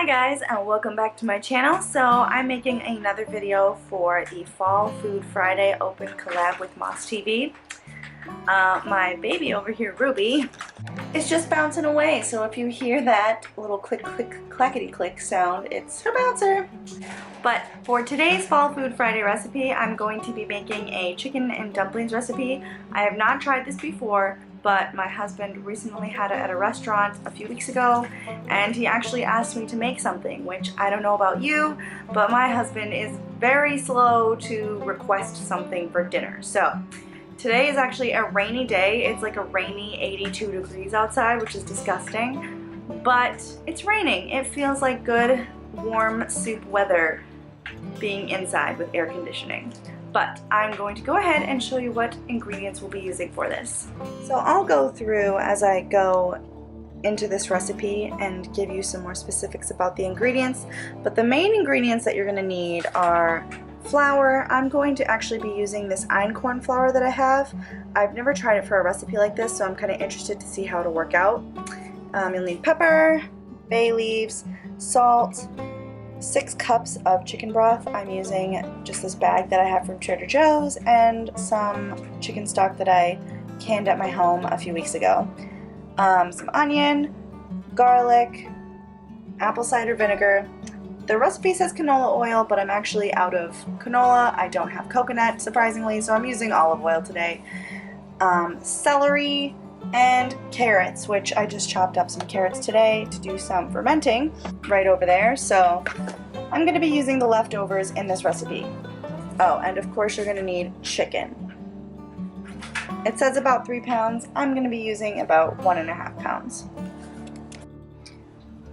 guys, and welcome back to my channel. So I'm making another video for the Fall Food Friday open collab with Moss TV. My baby over here, Ruby, is just bouncing away, so if you hear that little click click clackety click sound, it's her bouncer. But for today's Fall Food Friday recipe, I'm going to be making a chicken and dumplings recipe. I have not tried this before, but my husband recently had it at a restaurant a few weeks ago, and he actually asked me to make something, which I don't know about you, but my husband is very slow to request something for dinner. So today is actually a rainy day. It's like a rainy 82 degrees outside, which is disgusting, but it's raining. It feels like good warm soup weather being inside with air conditioning. But I'm going to go ahead and show you what ingredients we'll be using for this. So I'll go through as I go into this recipe and give you some more specifics about the ingredients, but the main ingredients that you're going to need are flour. I'm going to actually be using this einkorn flour that I have. I've never tried it for a recipe like this, so I'm kind of interested to see how it'll work out. You'll need pepper, bay leaves, salt, 6 cups of chicken broth. I'm using just this bag that I have from Trader Joe's, and some chicken stock that I canned at my home a few weeks ago. Some onion, garlic, apple cider vinegar. The recipe says canola oil, but I'm actually out of canola. I don't have coconut, surprisingly, so I'm using olive oil today. Celery and carrots, which I just chopped up some carrots today to do some fermenting right over there. So I'm going to be using the leftovers in this recipe. Oh, and of course you're going to need chicken. It says about 3 pounds. I'm going to be using about 1.5 pounds.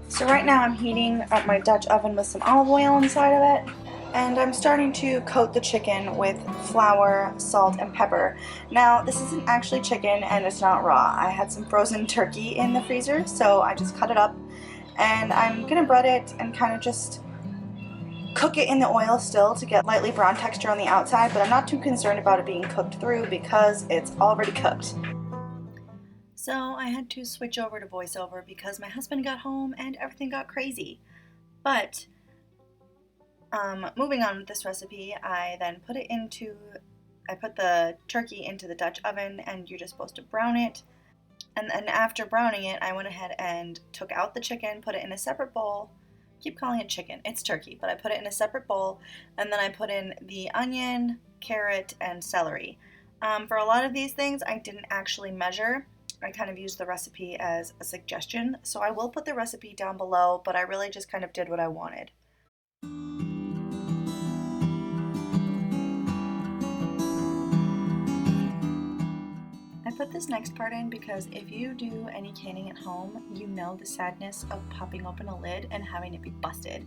So right now I'm heating up my Dutch oven with some olive oil inside of it, and I'm starting to coat the chicken with flour, salt, and pepper. Now this isn't actually chicken and it's not raw. I had some frozen turkey in the freezer, so I just cut it up, and I'm gonna bread it and kind of just cook it in the oil still to get lightly brown texture on the outside, but I'm not too concerned about it being cooked through because it's already cooked. So I had to switch over to voiceover because my husband got home and everything got crazy. But moving on with this recipe, I put the turkey into the Dutch oven, and you're just supposed to brown it. And then after browning it, I went ahead and took out the chicken, put it in a separate bowl. Keep calling it chicken, it's turkey, but I put it in a separate bowl, and then I put in the onion, carrot, and celery. For a lot of these things, I didn't actually measure. I kind of used the recipe as a suggestion, so I will put the recipe down below, but I really just kind of did what I wanted. I put this next part in because if you do any canning at home, you know the sadness of popping open a lid and having it be busted.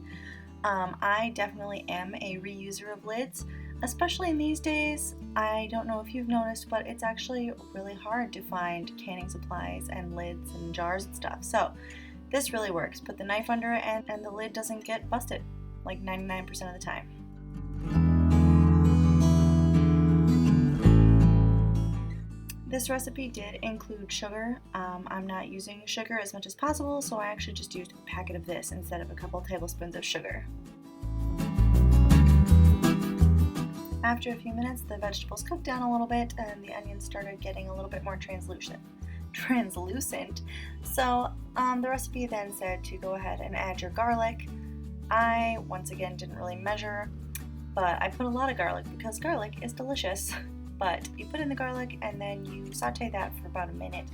I definitely am a reuser of lids, especially in these days. I don't know if you've noticed, but it's actually really hard to find canning supplies and lids and jars and stuff. So this really works. Put the knife under it and the lid doesn't get busted like 99% of the time. This recipe did include sugar. I'm not using sugar as much as possible, so I actually just used a packet of this instead of a couple tablespoons of sugar. After a few minutes, the vegetables cooked down a little bit and the onions started getting a little bit more translucent. So the recipe then said to go ahead and add your garlic. I, once again, didn't really measure, but I put a lot of garlic because garlic is delicious. But you put in the garlic and then you saute that for about a minute.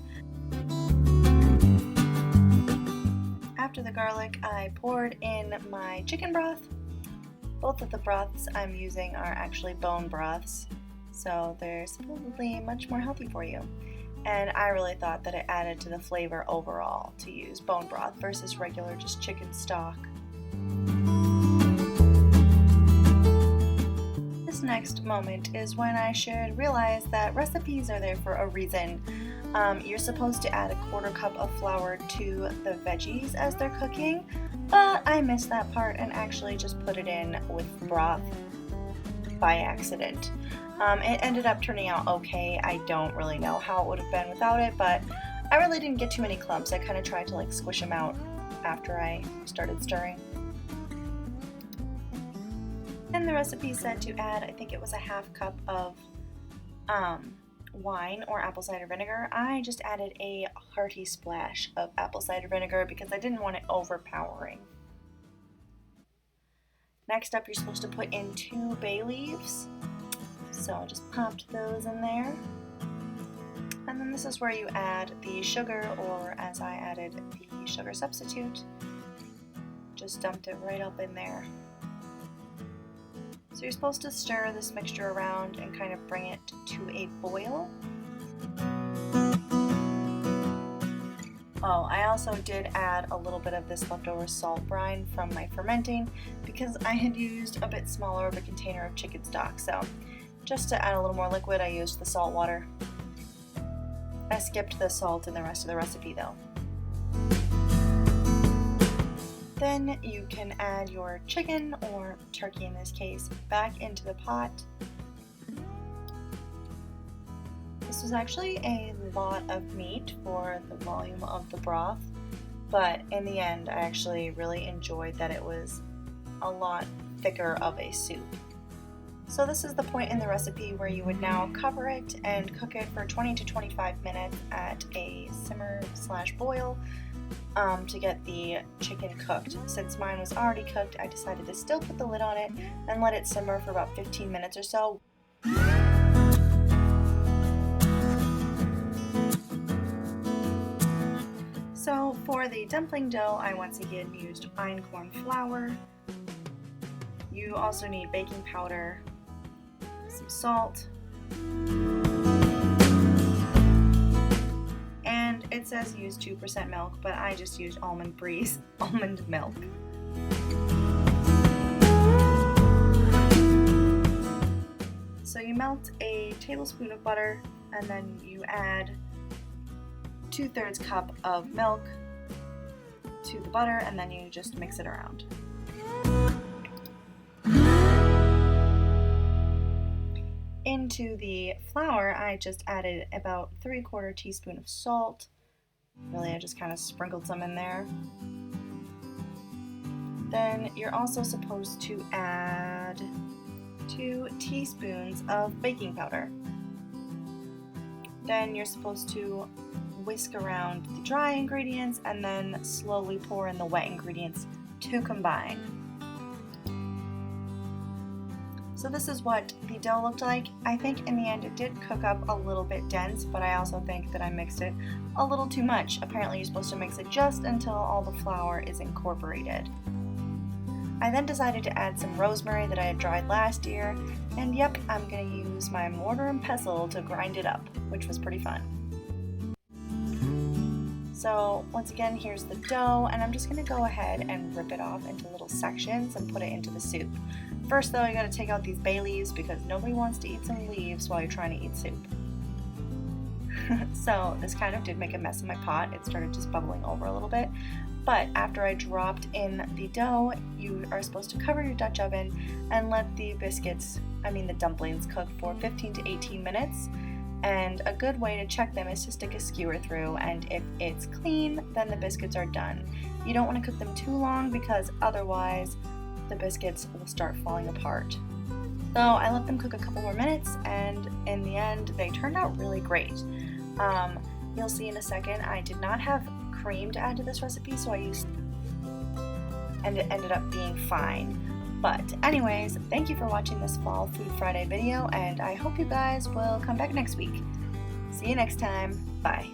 After the garlic, I poured in my chicken broth. Both of the broths I'm using are actually bone broths, so they're supposedly much more healthy for you. And I really thought that it added to the flavor overall to use bone broth versus regular just chicken stock. This next moment is when I should realize that recipes are there for a reason. You're supposed to add a 1/4 cup of flour to the veggies as they're cooking, but I missed that part and actually just put it in with broth by accident. It ended up turning out okay. I don't really know how it would have been without it, but I really didn't get too many clumps. I kind of tried to squish them out after I started stirring. And the recipe said to add, I think it was a half cup of wine or apple cider vinegar. I just added a hearty splash of apple cider vinegar because I didn't want it overpowering. Next up, you're supposed to put in 2 bay leaves. So I just popped those in there. And then this is where you add the sugar, or as I added the sugar substitute. Just dumped it right up in there. So you're supposed to stir this mixture around and kind of bring it to a boil. Oh, I also did add a little bit of this leftover salt brine from my fermenting because I had used a bit smaller of a container of chicken stock. So just to add a little more liquid, I used the salt water. I skipped the salt in the rest of the recipe though. Then you can add your chicken, or turkey in this case, back into the pot. This was actually a lot of meat for the volume of the broth, but in the end I actually really enjoyed that it was a lot thicker of a soup. So this is the point in the recipe where you would now cover it and cook it for 20 to 25 minutes at a simmer/boil to get the chicken cooked. Since mine was already cooked, I decided to still put the lid on it and let it simmer for about 15 minutes or so. So for the dumpling dough, I once again used einkorn flour. You also need baking powder, some salt, and it says use 2% milk, but I just used almond milk. So you melt a tablespoon of butter, and then you add 2/3 cup of milk to the butter, and then you just mix it around. Into the flour, I just added about 3/4 teaspoon of salt. Really, I just kind of sprinkled some in there. Then you're also supposed to add 2 teaspoons of baking powder. Then you're supposed to whisk around the dry ingredients and then slowly pour in the wet ingredients to combine. So this is what the dough looked like. I think in the end it did cook up a little bit dense, but I also think that I mixed it a little too much. Apparently you're supposed to mix it just until all the flour is incorporated. I then decided to add some rosemary that I had dried last year, and yep, I'm going to use my mortar and pestle to grind it up, which was pretty fun. So once again, here's the dough, and I'm just going to go ahead and rip it off into little sections and put it into the soup. First though, you got to take out these bay leaves because nobody wants to eat some leaves while you're trying to eat soup. So this kind of did make a mess in my pot. It started just bubbling over a little bit. But after I dropped in the dough, you are supposed to cover your Dutch oven and let the dumplings cook for 15 to 18 minutes. And a good way to check them is to stick a skewer through, and if it's clean, then the biscuits are done. You don't want to cook them too long because otherwise the biscuits will start falling apart. So I let them cook a couple more minutes, and in the end they turned out really great. You'll see in a second I did not have cream to add to this recipe, so I used, and it ended up being fine. But anyways, thank you for watching this Fall Food Friday video, and I hope you guys will come back next week. See you next time. Bye.